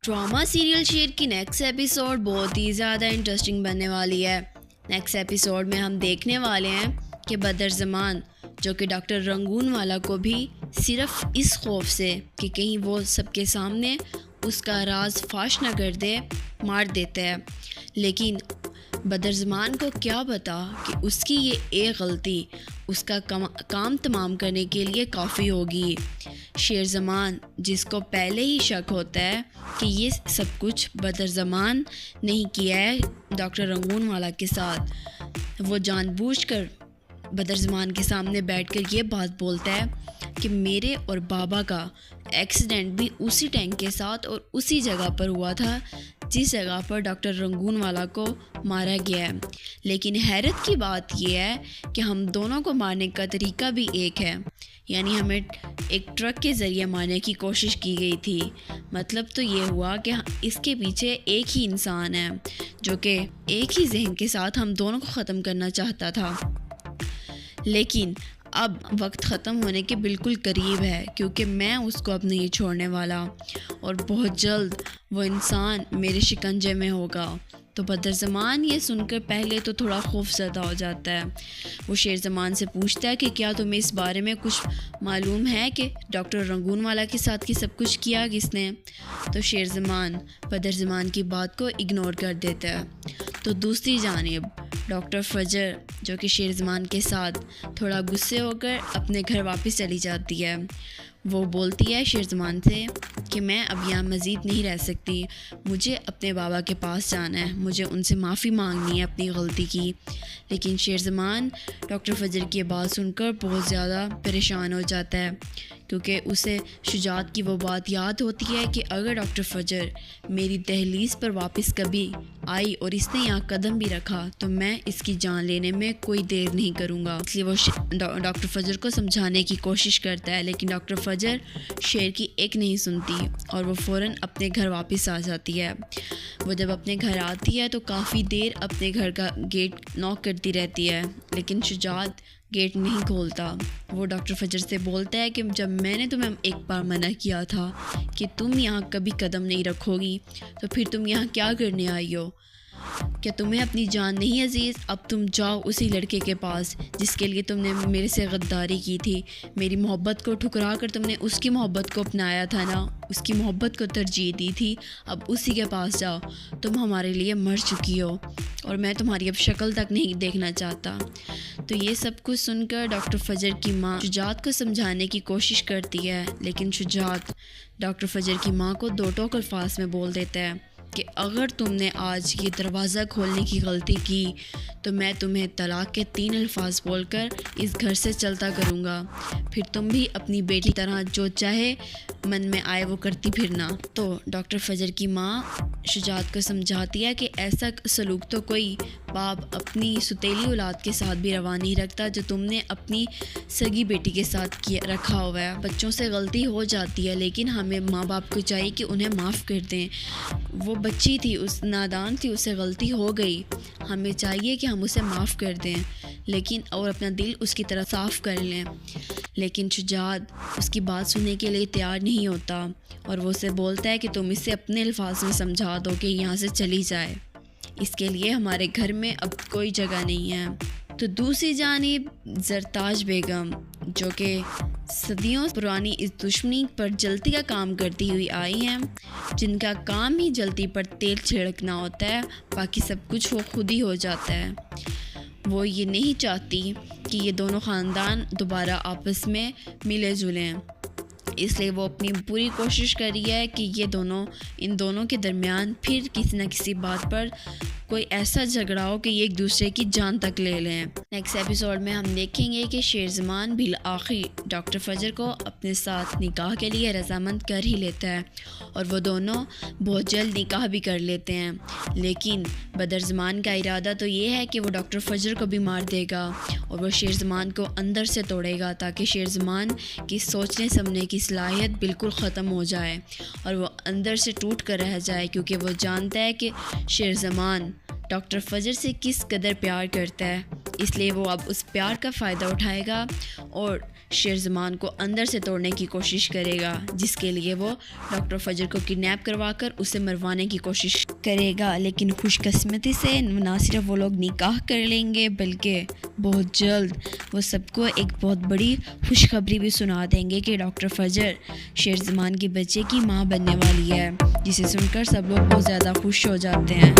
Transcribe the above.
Drama serial शेर की next episode बहुत ही ज़्यादा इंटरेस्टिंग बनने वाली है। नेक्स्ट एपिसोड में हम देखने वाले हैं कि बदरज़मान जो कि डॉक्टर रंगून वाला को भी सिर्फ इस खौफ से कि कहीं वो सबके सामने उसका राज फाश न कर दे मार देता है, लेकिन बदरज़मान को क्या पता कि उसकी ये एक गलती उसका काम तमाम करने के लिए काफ़ी होगी। शेरज़मान जिसको पहले ही शक होता है कि ये सब कुछ बदरज़मान नहीं किया है डॉक्टर रंगून वाला के साथ, वो जानबूझकर बदरज़मान के सामने बैठकर ये बात बोलता है कि मेरे और बाबा का एक्सीडेंट भी उसी टैंक के साथ और उसी जगह पर हुआ था जिस जगह पर डॉक्टर रंगून वाला को मारा गया है। लेकिन हैरत की बात यह है कि हम दोनों को मारने का तरीका भी एक है, यानी हमें एक ट्रक के ज़रिए मारने की कोशिश की गई थी। मतलब तो ये हुआ कि इसके पीछे एक ही इंसान है जो कि एक ही जहन के साथ हम दोनों को ख़त्म करना चाहता था। लेकिन अब वक्त ख़त्म होने के बिल्कुल करीब है, क्योंकि मैं उसको अब नहीं छोड़ने वाला और बहुत जल्द वो इंसान मेरे शिकंजे में होगा। तो बदरज़मान ये सुनकर पहले तो थोड़ा खौफज़दा हो जाता है। वो शेरज़मान से पूछता है कि क्या तुम्हें इस बारे में कुछ मालूम है कि डॉक्टर रंगून वाला के साथ की सब कुछ किया किसने। तो शेरज़मान बदरज़मान की बात को इग्नोर कर देता है। तो दूसरी जानिब डॉक्टर फजर जो कि शेरज़मान के साथ थोड़ा गुस्से होकर अपने घर वापस चली जाती है। वो बोलती है शेरज़मान से कि मैं अब यहाँ मज़ीद नहीं रह सकती, मुझे अपने बाबा के पास जाना है, मुझे उनसे माफ़ी मांगनी है अपनी गलती की। लेकिन शेरज़मान डॉक्टर फजर की बात सुनकर बहुत ज़्यादा परेशान हो जाता है, क्योंकि उसे शुजात की वो बात याद होती है कि अगर डॉक्टर फजर मेरी दहलीज़ पर वापस कभी आई और इसने यहाँ कदम भी रखा तो मैं इसकी जान लेने में कोई देर नहीं करूँगा। इसलिए वो डॉक्टर फजर को समझाने की कोशिश करता है, लेकिन डॉक्टर फजर शेर की एक नहीं सुनती और वो फ़ौरन अपने घर वापस आ जाती है। वो जब अपने घर आती है तो काफ़ी देर अपने घर का गेट नॉक करती रहती है, लेकिन शुजात गेट नहीं खोलता। वो डॉक्टर फजर से बोलता है कि जब मैंने तुम्हें एक बार मना किया था कि तुम यहाँ कभी कदम नहीं रखोगी, तो फिर तुम यहाँ क्या करने आई हो? क्या तुम्हें अपनी जान नहीं अजीज़? अब तुम जाओ उसी लड़के के पास जिसके लिए तुमने मेरे से गद्दारी की थी। मेरी मोहब्बत को ठुकरा कर तुमने उसकी मोहब्बत को अपनाया था ना, उसकी मोहब्बत को तरजीह दी थी। अब उसी के पास जाओ, तुम हमारे लिए मर चुकी हो और मैं तुम्हारी अब शक्ल तक नहीं देखना चाहता। तो ये सब कुछ सुनकर डॉक्टर फजर की माँ शुजात को समझाने की कोशिश करती है, लेकिन शुजात डॉक्टर फजर की माँ को दो टोक अल्फाज में बोल देता है कि अगर तुमने आज ये दरवाज़ा खोलने की गलती की तो मैं तुम्हें तलाक के 3 अल्फाज बोलकर इस घर से चलता करूँगा, फिर तुम भी अपनी बेटी तरह जो चाहे मन में आए वो करती फिरना। तो डॉक्टर फजर की माँ शुजात को समझाती है कि ऐसा सलूक तो कोई बाप अपनी सुतीली औलाद के साथ भी रवा नहीं रखता जो तुमने अपनी सगी बेटी के साथ किया रखा हुआ है। बच्चों से गलती हो जाती है, लेकिन हमें माँ बाप को चाहिए कि उन्हें माफ़ कर दें। वो बच्ची थी, उस नादान थी, उससे गलती हो गई, हमें चाहिए कि हम उसे माफ़ कर दें लेकिन और अपना दिल उसकी तरह साफ़ कर लें। लेकिन शुजात उसकी बात सुनने के लिए तैयार नहीं होता और वो उसे बोलता है कि तुम इसे अपने अल्फाज में समझा दो कि यहाँ से चली जाए, इसके लिए हमारे घर में अब कोई जगह नहीं है। तो दूसरी जानिब ज़रताज बेगम जो कि सदियों पुरानी इस दुश्मनी पर जल्दी का काम करती हुई आई हैं, जिनका काम ही जल्दी पर तेल छिड़कना होता है, बाकी सब कुछ वो खुद ही हो जाता है। वो ये नहीं चाहती कि ये दोनों ख़ानदान दोबारा आपस में मिले जुलें, इसलिए वो अपनी पूरी कोशिश कर रही है कि इन दोनों के दरमियान फिर किसी न किसी बात पर कोई ऐसा झगड़ा हो कि ये एक दूसरे की जान तक ले लें। नेक्स्ट एपिसोड में हम देखेंगे कि शेरज़मान भी आखिर डॉक्टर फजर को अपने साथ निकाह के लिए रजामंद कर ही लेता है और वो दोनों बहुत जल्द निकाह भी कर लेते हैं। लेकिन बदरज़मान का इरादा तो ये है कि वो डॉक्टर फजर को भी मार देगा और वो शेरज़मान को अंदर से तोड़ेगा ताकि शेरज़मान की सोचने समझने की सलाहियत बिल्कुल ख़त्म हो जाए और वो अंदर से टूट कर रह जाए, क्योंकि वो जानता है कि शेरज़मान डॉक्टर फजर से किस कदर प्यार करता है। इसलिए वो अब उस प्यार का फ़ायदा उठाएगा और شیر زمان کو اندر سے توڑنے کی کوشش کرے گا، جس کے لیے وہ ڈاکٹر فجر کو کڈنیپ کروا کر اسے مروانے کی کوشش کرے گا۔ لیکن خوش قسمتی سے نہ صرف وہ لوگ نکاح کر لیں گے بلکہ بہت جلد وہ سب کو ایک بہت بڑی خوشخبری بھی سنا دیں گے کہ ڈاکٹر فجر شیر زمان کے بچے کی ماں بننے والی ہے، جسے سن کر سب لوگ بہت زیادہ خوش ہو جاتے ہیں۔